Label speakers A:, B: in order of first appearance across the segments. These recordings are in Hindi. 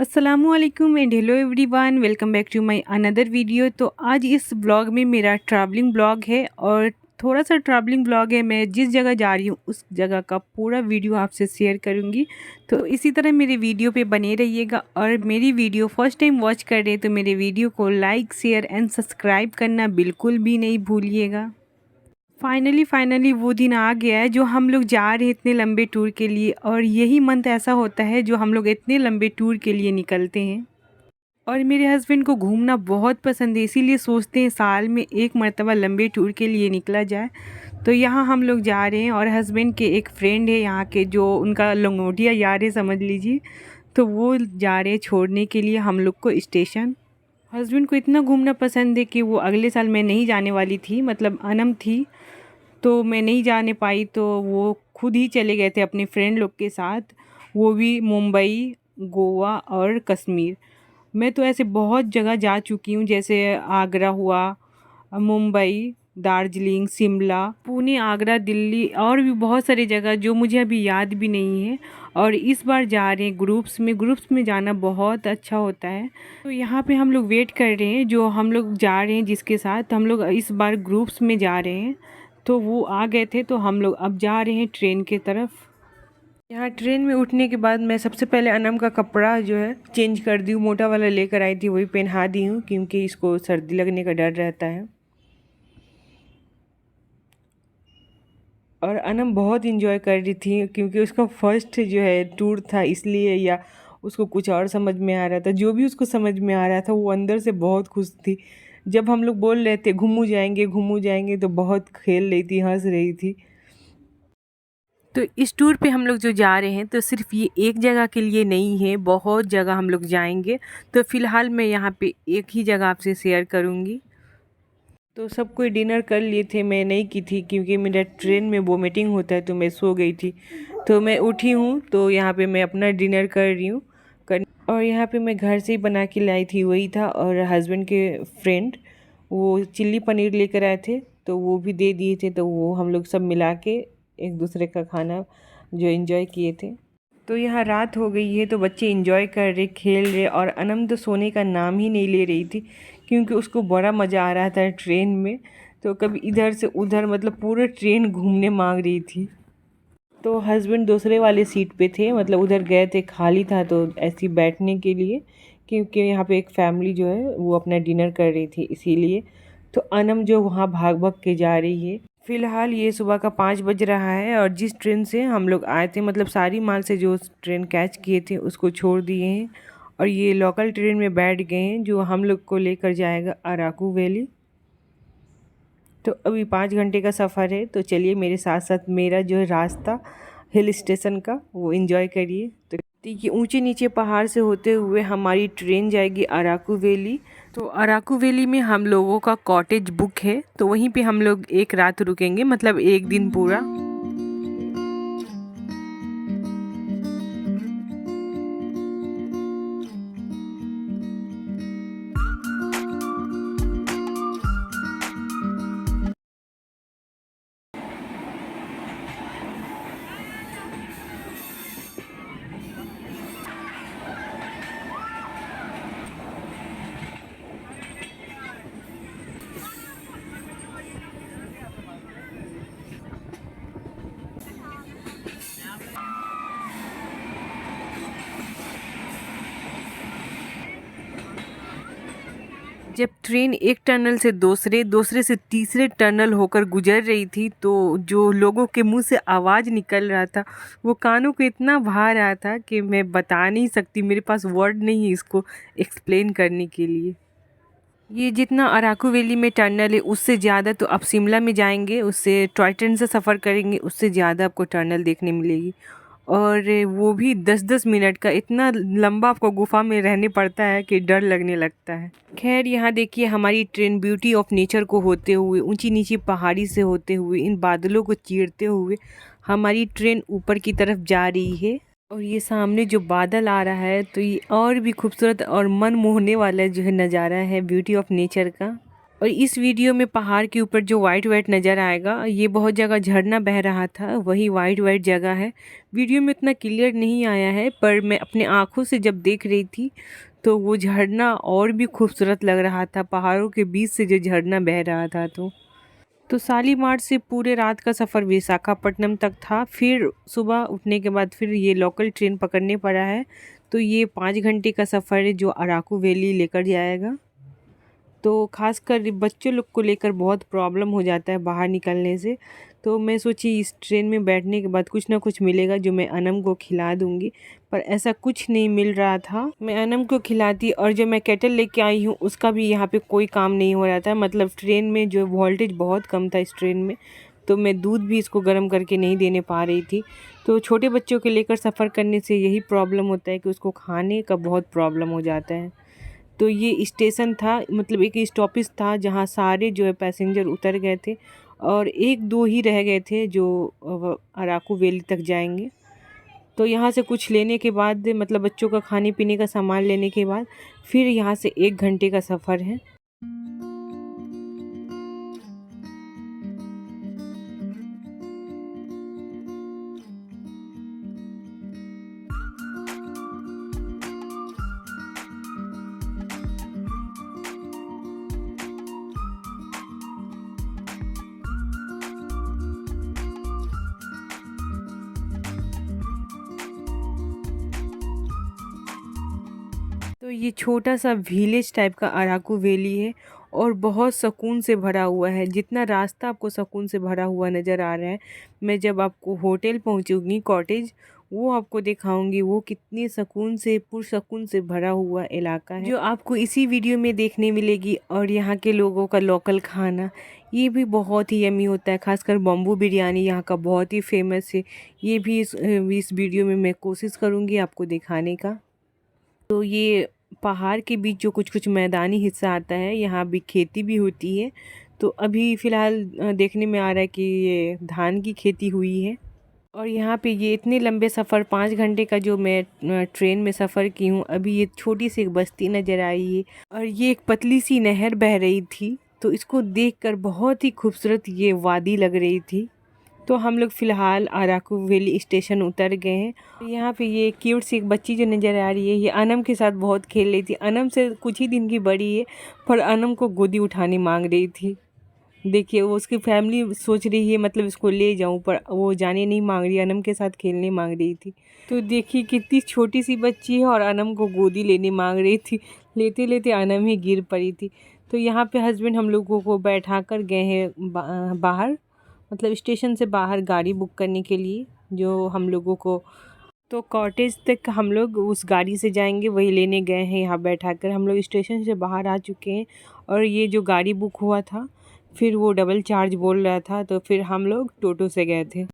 A: अस्सलामुअलैकुम and hello everyone, welcome back to my another video. तो आज इस ब्लॉग में मेरा ट्रैवलिंग ब्लॉग है और थोड़ा सा ट्रैवलिंग ब्लॉग है। मैं जिस जगह जा रही हूँ उस जगह का पूरा वीडियो आपसे शेयर करूँगी। तो इसी तरह मेरे वीडियो पे बने रहिएगा और मेरी वीडियो फर्स्ट टाइम वॉच कर रहे हैं तो मेरे वीडियो को लाइक शेयर एंड सब्सक्राइब करना बिल्कुल भी नहीं भूलिएगा। फाइनली वो दिन आ गया है जो हम लोग जा रहे हैं इतने लंबे टूर के लिए। और यही मंथ ऐसा होता है जो हम लोग इतने लंबे टूर के लिए निकलते हैं। और मेरे हस्बैंड को घूमना बहुत पसंद है, इसीलिए सोचते हैं साल में एक मर्तबा लंबे टूर के लिए निकला जाए। तो यहाँ हम लोग जा रहे हैं और हस्बैंड के एक फ्रेंड है यहाँ के, जो उनका लंगोटिया यार है समझ लीजिए। तो वो जा रहे हैं छोड़ने के लिए हम लोग को स्टेशन। हस्बैंड को इतना घूमना पसंद है कि वो अगले साल मैं नहीं जाने वाली थी, मतलब अनम थी तो मैं नहीं जाने पाई, तो वो खुद ही चले गए थे अपने फ्रेंड लोग के साथ। वो भी मुंबई, गोवा और कश्मीर। मैं तो ऐसे बहुत जगह जा चुकी हूँ, जैसे आगरा हुआ, मुंबई, दार्जिलिंग, शिमला, पुणे, आगरा, दिल्ली और भी बहुत सारी जगह जो मुझे अभी याद भी नहीं है। और इस बार जा रहे हैं ग्रुप्स में जाना बहुत अच्छा होता है। तो यहाँ पे हम लोग वेट कर रहे हैं, जो हम लोग जा रहे हैं जिसके साथ हम लोग इस बार ग्रुप्स में जा रहे हैं। तो वो आ गए थे तो हम लोग अब जा रहे हैं ट्रेन के तरफ। यहाँ ट्रेन में उठने के बाद मैं सबसे पहले अनम का कपड़ा जो है चेंज कर दी हूँ। मोटा वाला लेकर आई थी वही पहना दी हूँ क्योंकि इसको सर्दी लगने का डर रहता है। और अनम बहुत इंजॉय कर रही थी क्योंकि उसका फर्स्ट जो है टूर था, इसलिए या उसको कुछ और समझ में आ रहा था। जो भी उसको समझ में आ रहा था वो अंदर से बहुत खुश थी। जब हम लोग बोल रहे थे घूमू जाएंगे तो बहुत खेल रही थी, हंस रही थी। तो इस टूर पे हम लोग जो जा रहे हैं तो सिर्फ ये एक जगह के लिए नहीं है, बहुत जगह हम लोग जाएंगे। तो फ़िलहाल मैं यहाँ पे एक ही जगह आपसे शेयर करूँगी। तो सब कोई डिनर कर लिए थे, मैं नहीं की थी क्योंकि मेरा ट्रेन में वोमिटिंग होता है तो मैं सो गई थी। तो मैं उठी हूँ तो यहाँ पे मैं अपना डिनर कर रही हूँ। और यहाँ पे मैं घर से ही बना के लाई थी वही था। और हस्बैंड के फ्रेंड वो चिल्ली पनीर लेकर आए थे तो वो भी दे दिए थे। तो वो हम लोग सब मिला के एक दूसरे का खाना जो एंजॉय किए थे। तो यहाँ रात हो गई है तो बच्चे एंजॉय कर रहे, खेल रहे। और अनम तो सोने का नाम ही नहीं ले रही थी क्योंकि उसको बड़ा मज़ा आ रहा था ट्रेन में। तो कभी इधर से उधर, मतलब पूरे ट्रेन घूमने मांग रही थी। तो हस्बैंड दूसरे वाले सीट पे थे, मतलब उधर गए थे, खाली था तो ऐसे ही बैठने के लिए, क्योंकि यहाँ पे एक फैमिली जो है वो अपना डिनर कर रही थी इसीलिए। तो अनम जो वहाँ भाग भाग के जा रही है। फ़िलहाल ये सुबह का 5 बज रहा है और जिस ट्रेन से हम लोग आए थे, मतलब सारी माल से जो ट्रेन कैच किए थे उसको छोड़ दिए हैं और ये लोकल ट्रेन में बैठ गए हैं जो हम लोग को लेकर जाएगा अराकू वैली। तो अभी 5 घंटे का सफ़र है तो चलिए मेरे साथ साथ मेरा जो है रास्ता हिल स्टेशन का वो एंजॉय करिए। तो देखिए ऊंचे नीचे पहाड़ से होते हुए हमारी ट्रेन जाएगी अराकू वैली। तो अराकू वैली में हम लोगों का कॉटेज बुक है तो वहीं पे हम लोग एक रात रुकेंगे, मतलब एक दिन पूरा। जब ट्रेन एक टनल से दूसरे, दूसरे से तीसरे टनल होकर गुजर रही थी तो जो लोगों के मुंह से आवाज़ निकल रहा था वो कानों को इतना भा रहा था कि मैं बता नहीं सकती, मेरे पास वर्ड नहीं है इसको एक्सप्लेन करने के लिए। ये जितना अराकू वैली में टनल है उससे ज़्यादा तो आप शिमला में जाएंगे, उससे टॉय ट्रेन से सफ़र करेंगे उससे ज़्यादा आपको टनल देखने मिलेगी। और वो भी 10-10 मिनट का, इतना लंबा आपको गुफा में रहने पड़ता है कि डर लगने लगता है। खैर यहाँ देखिए हमारी ट्रेन ब्यूटी ऑफ नेचर को होते हुए, ऊंची नीची पहाड़ी से होते हुए, इन बादलों को चीरते हुए हमारी ट्रेन ऊपर की तरफ जा रही है। और ये सामने जो बादल आ रहा है तो ये और भी खूबसूरत और मन मोहने वाला जो है नज़ारा है ब्यूटी ऑफ नेचर का। और इस वीडियो में पहाड़ के ऊपर जो वाइट वाइट नज़र आएगा, ये बहुत जगह झरना बह रहा था, वही वाइट वाइट जगह है। वीडियो में इतना क्लियर नहीं आया है, पर मैं अपने आँखों से जब देख रही थी तो वो झरना और भी खूबसूरत लग रहा था, पहाड़ों के बीच से जो झरना बह रहा था। तो शालीमार से पूरे रात का सफ़र विशाखापट्टनम तक था। फिर सुबह उठने के बाद फिर ये लोकल ट्रेन पकड़ने पड़ा है। तो ये 5 घंटे का सफ़र है जो अराकू वैली लेकर जाएगा। तो ख़ासकर बच्चों लोग को लेकर बहुत प्रॉब्लम हो जाता है बाहर निकलने से। तो मैं सोची इस ट्रेन में बैठने के बाद कुछ ना कुछ मिलेगा जो मैं अनम को खिला दूँगी, पर ऐसा कुछ नहीं मिल रहा था। मैं अनम को खिलाती और जो मैं केटल लेके आई हूँ उसका भी यहाँ पे कोई काम नहीं हो रहा था। मतलब ट्रेन में जो वोल्टेज बहुत कम था इस ट्रेन में, तो मैं दूध भी इसको गर्म करके नहीं देने पा रही थी। तो छोटे बच्चों के लेकर सफ़र करने से यही प्रॉब्लम होता है कि उसको खाने का बहुत प्रॉब्लम हो जाता है। तो ये स्टेशन था, मतलब एक स्टॉपेज था जहाँ सारे जो है पैसेंजर उतर गए थे और एक दो ही रह गए थे जो अराकू वैली तक जाएंगे। तो यहाँ से कुछ लेने के बाद, मतलब बच्चों का खाने पीने का सामान लेने के बाद फिर यहाँ से 1 घंटे का सफ़र है। तो ये छोटा सा विलेज टाइप का अराकू वैली है और बहुत सुकून से भरा हुआ है। जितना रास्ता आपको सुकून से भरा हुआ नज़र आ रहा है, मैं जब आपको होटल पहुंचूंगी कॉटेज, वो आपको दिखाऊंगी वो कितनी सुकून से पुरसुकून से भरा हुआ इलाका है, जो आपको इसी वीडियो में देखने मिलेगी। और यहाँ के लोगों का लोकल खाना ये भी बहुत ही यमी होता है, खासकर बम्बू बिरयानी यहाँ का बहुत ही फेमस है। ये भी इस वीडियो में मैं कोशिश करूँगी आपको दिखाने का। तो ये पहाड़ के बीच जो कुछ कुछ मैदानी हिस्सा आता है, यहाँ भी खेती भी होती है। तो अभी फ़िलहाल देखने में आ रहा है कि ये धान की खेती हुई है। और यहाँ पे ये इतने लंबे सफ़र 5 घंटे का जो मैं ट्रेन में सफ़र की हूँ, अभी ये छोटी सी एक बस्ती नज़र आई है और ये एक पतली सी नहर बह रही थी। तो इसको देखकर बहुत ही खूबसूरत ये वादी लग रही थी। तो हम लोग फ़िलहाल अराकू वैली स्टेशन उतर गए हैं। यहाँ पे ये क्यूट सी एक बच्ची जो नज़र आ रही है, ये अनम के साथ बहुत खेल रही थी। अनम से कुछ ही दिन की बड़ी है, पर अनम को गोदी उठाने मांग रही थी। देखिए वो उसकी फैमिली सोच रही है मतलब इसको ले जाऊं, पर वो जाने नहीं मांग रही, अनम के साथ खेलने मांग रही थी। तो देखिए कितनी छोटी सी बच्ची है और अनम को गोदी लेने मांग रही थी। लेते लेते अनम ही गिर पड़ी थी। तो यहाँ पे हस्बैंड हम लोगों को बैठा कर गए हैं बाहर, मतलब स्टेशन से बाहर गाड़ी बुक करने के लिए, जो हम लोगों को तो कॉटेज तक हम लोग उस गाड़ी से जाएंगे, वही लेने गए हैं। यहाँ बैठा कर हम लोग स्टेशन से बाहर आ चुके हैं और ये जो गाड़ी बुक हुआ था फिर वो डबल चार्ज बोल रहा था, तो फिर हम लोग टोटो से गए थे।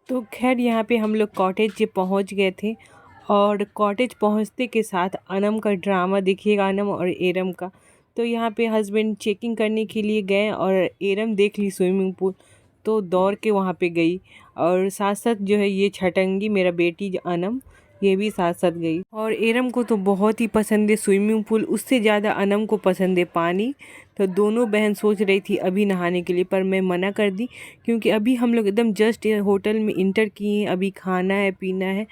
A: तो खैर यहाँ पे हम लोग कॉटेज पहुँच गए थे और कॉटेज पहुँचते के साथ अनम का ड्रामा देखिएगा, अनम और एरम का। तो यहाँ पे हस्बैंड चेकिंग करने के लिए गए और एरम देख ली स्विमिंग पूल, तो दौड़ के वहाँ पे गई। और साथ साथ जो है ये छटंगी मेरा बेटी अनम, ये भी साथ साथ गई। और एरम को तो बहुत ही पसंद है स्विमिंग पूल, उससे ज़्यादा अनम को पसंद है पानी। तो दोनों बहन सोच रही थी अभी नहाने के लिए, पर मैं मना कर दी क्योंकि अभी हम लोग एकदम जस्ट होटल में इंटर किए हैं, अभी खाना है पीना है,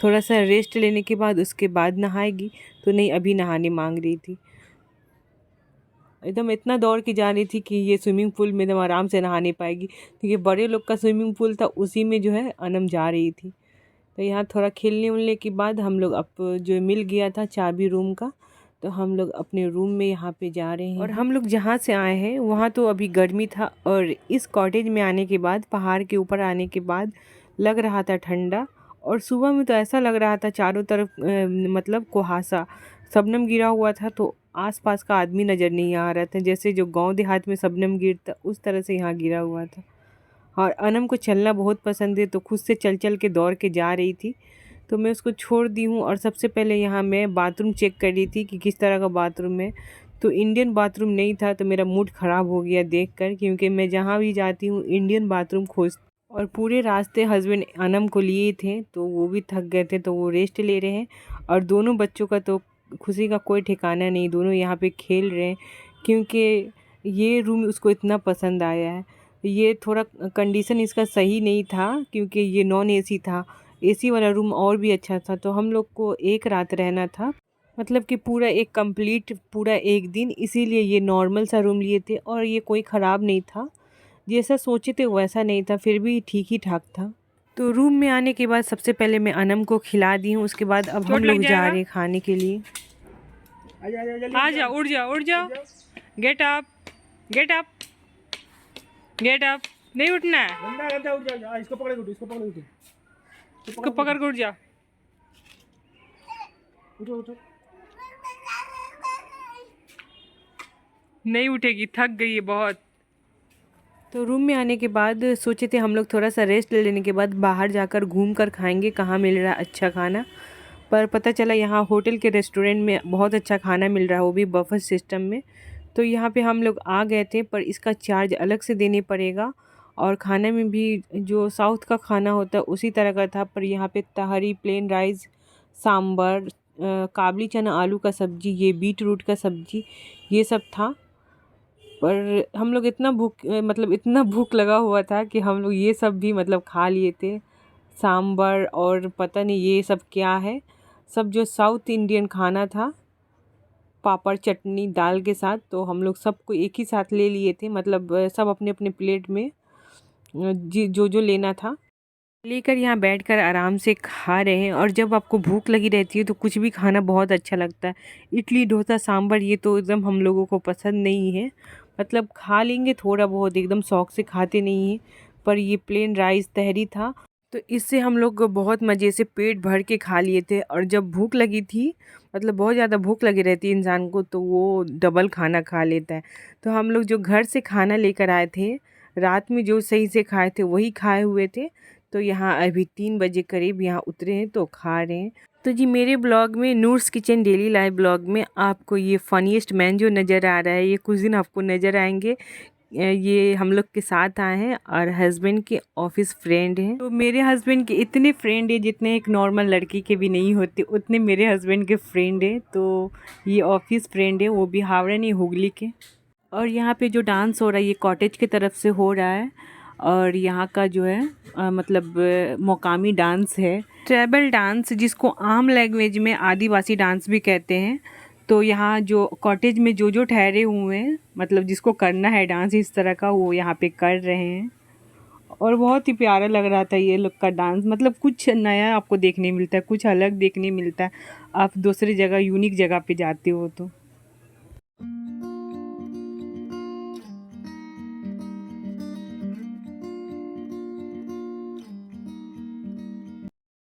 A: थोड़ा सा रेस्ट लेने के बाद उसके बाद नहाएगी। तो नहीं, अभी नहाने मांग रही थी, एकदम इतना दौड़ के जा रही थी कि ये स्विमिंग पूल में एकदम आराम से नहा नहीं पाएगी, क्योंकि बड़े लोग का स्विमिंग पूल था उसी में जो है अनम जा रही थी। तो यहाँ थोड़ा खेलने उलने के बाद हम लोग अब जो मिल गया था चाबी रूम का, तो हम लोग अपने रूम में यहाँ पे जा रहे हैं। और हम लोग जहाँ से आए हैं वहाँ तो अभी गर्मी था, और इस कॉटेज में आने के बाद, पहाड़ के ऊपर आने के बाद लग रहा था ठंडा। और सुबह में तो ऐसा लग रहा था चारों तरफ मतलब कुहासा, शबनम गिरा हुआ था, तो आसपास का आदमी नज़र नहीं आ रहा था। जैसे जो गांव देहात में शबनम गिरता उस तरह से यहाँ गिरा हुआ था। और अनम को चलना बहुत पसंद है, तो खुद से चल चल के दौड़ के जा रही थी। तो मैं उसको छोड़ दी हूँ और सबसे पहले यहाँ मैं बाथरूम चेक कर रही थी कि किस तरह का बाथरूम है। तो इंडियन बाथरूम नहीं था, तो मेरा मूड ख़राब हो गया देखकर, क्योंकि मैं जहाँ भी जाती हूँ इंडियन बाथरूम और पूरे रास्ते हस्बैंड अनम को लिए थे, तो वो भी थक गए थे, तो वो रेस्ट ले रहे हैं। और दोनों बच्चों का तो खुशी का कोई ठिकाना नहीं, दोनों यहाँ पे खेल रहे हैं क्योंकि ये रूम उसको इतना पसंद आया है। ये थोड़ा कंडीशन इसका सही नहीं था क्योंकि ये नॉन एसी था, एसी वाला रूम और भी अच्छा था। तो हम लोग को एक रात रहना था, मतलब कि पूरा एक कंप्लीट पूरा एक दिन, इसीलिए ये नॉर्मल सा रूम लिए थे। और ये कोई ख़राब नहीं था, जैसा सोचे थे वैसा नहीं था, फिर भी ठीक ही ठाक था। तो रूम में आने के बाद सबसे पहले मैं अनम को खिला दी हूँ, उसके बाद अब हम लोग जा रहे हैं खाने के लिए। आ जा, उठ जा, उठ जा, get up, get up, get up. नहीं उठना है, इसको पकड़ के उठ, इसको पकड़ के उठ जा। नहीं उठेगी, थक गई है बहुत। तो रूम में आने के बाद सोचे थे हम लोग थोड़ा सा रेस्ट ले लेने के बाद बाहर जाकर घूम कर खाएंगे कहाँ मिल रहा है अच्छा खाना। पर पता चला यहाँ होटल के रेस्टोरेंट में बहुत अच्छा खाना मिल रहा है, वो भी बफे सिस्टम में। तो यहाँ पे हम लोग आ गए थे, पर इसका चार्ज अलग से देने पड़ेगा। और खाने में भी जो साउथ का खाना होता है उसी तरह का था, पर यहाँ पे तहरी, प्लेन राइस, सांबर, काबली चना आलू का सब्ज़ी, ये बीट रूट का सब्ज़ी, ये सब था। पर हम लोग इतना भूख लगा हुआ था कि हम लोग ये सब भी मतलब खा लिए थे। सांबर और पता नहीं ये सब क्या है, सब जो साउथ इंडियन खाना था, पापड़ चटनी दाल के साथ। तो हम लोग सबको एक ही साथ ले लिए थे, मतलब सब अपने अपने प्लेट में जी जो जो लेना था लेकर यहाँ बैठकर आराम से खा रहे हैं। और जब आपको भूख लगी रहती है तो कुछ भी खाना बहुत अच्छा लगता है। इडली डोसा सांभर ये तो एकदम हम लोगों को पसंद नहीं है, मतलब खा लेंगे थोड़ा बहुत, एकदम शौक से खाते नहीं हैं। पर ये प्लेन राइस तहरी था, तो इससे हम लोग बहुत मज़े से पेट भर के खा लिए थे। और जब भूख लगी थी, मतलब बहुत ज़्यादा भूख लगी रहती है इंसान को, तो वो डबल खाना खा लेता है। तो हम लोग जो घर से खाना लेकर आए थे, रात में जो सही से खाए थे वही खाए हुए थे। तो यहाँ अभी 3 बजे करीब यहाँ उतरे हैं तो खा रहे हैं। तो जी मेरे ब्लॉग में, Noor's kitchen daily life blog में, आपको ये फनीस्ट मैन जो नज़र आ रहा है, ये कुछ दिन आपको नज़र आएंगे। ये हम लोग के साथ आए हैं और हस्बैंड के ऑफिस फ्रेंड हैं। तो मेरे हस्बैंड के इतने फ्रेंड हैं जितने एक नॉर्मल लड़की के भी नहीं होते, उतने मेरे हस्बैंड के फ्रेंड हैं। तो ये ऑफिस फ्रेंड है, वो भी हावड़ा नहीं हुगली के। और यहाँ पे जो डांस हो रहा है ये कॉटेज की तरफ से हो रहा है। और यहाँ का जो है मकामी डांस है, ट्राइबल डांस, जिसको आम लैंग्वेज में आदिवासी डांस भी कहते हैं। तो यहाँ जो कॉटेज में जो जो ठहरे हुए हैं, मतलब जिसको करना है डांस इस तरह का, वो यहाँ पे कर रहे हैं। और बहुत ही प्यारा लग रहा था ये लोग का डांस, मतलब कुछ नया आपको देखने मिलता है, कुछ अलग देखने मिलता है, आप दूसरी जगह यूनिक जगह पे जाते हो तो।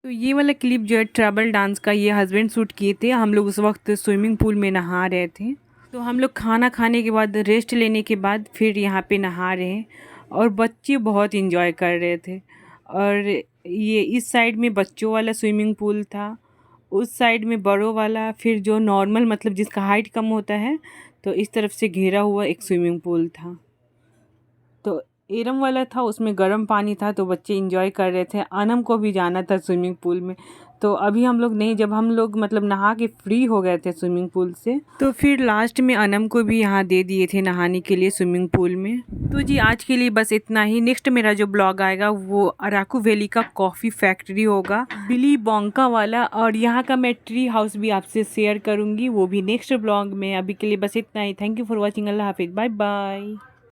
A: तो ये वाला क्लिप जो है ट्रैबल डांस का, ये हस्बैंड शूट किए थे। हम लोग उस वक्त स्विमिंग पूल में नहा रहे थे। तो हम लोग खाना खाने के बाद, रेस्ट लेने के बाद फिर यहाँ पे नहा रहे हैं। और बच्चे बहुत इंजॉय कर रहे थे। और ये इस साइड में बच्चों वाला स्विमिंग पूल था, उस साइड में बड़ों वाला, फिर जो नॉर्मल मतलब जिसका हाइट कम होता है, तो इस तरफ से घेरा हुआ एक स्विमिंग पूल था। तो एरम वाला था, उसमें गर्म पानी था, तो बच्चे इंजॉय कर रहे थे। अनम को भी जाना था स्विमिंग पूल में, तो अभी हम लोग नहीं, जब हम लोग मतलब नहा के फ्री हो गए थे स्विमिंग पूल से, तो फिर लास्ट में अनम को भी यहाँ दे दिए थे नहाने के लिए स्विमिंग पूल में। तो जी आज के लिए बस इतना ही। नेक्स्ट मेरा जो ब्लॉग आएगा वो अराकू वैली का कॉफ़ी फैक्ट्री होगा, बिली बोंका वाला। और यहाँ का मैं ट्री हाउस भी आपसे शेयर करूँगी, वो भी नेक्स्ट ब्लॉग में। अभी के लिए बस इतना ही। Thank you for watching. अल्लाह हाफिज़, बाय बाय।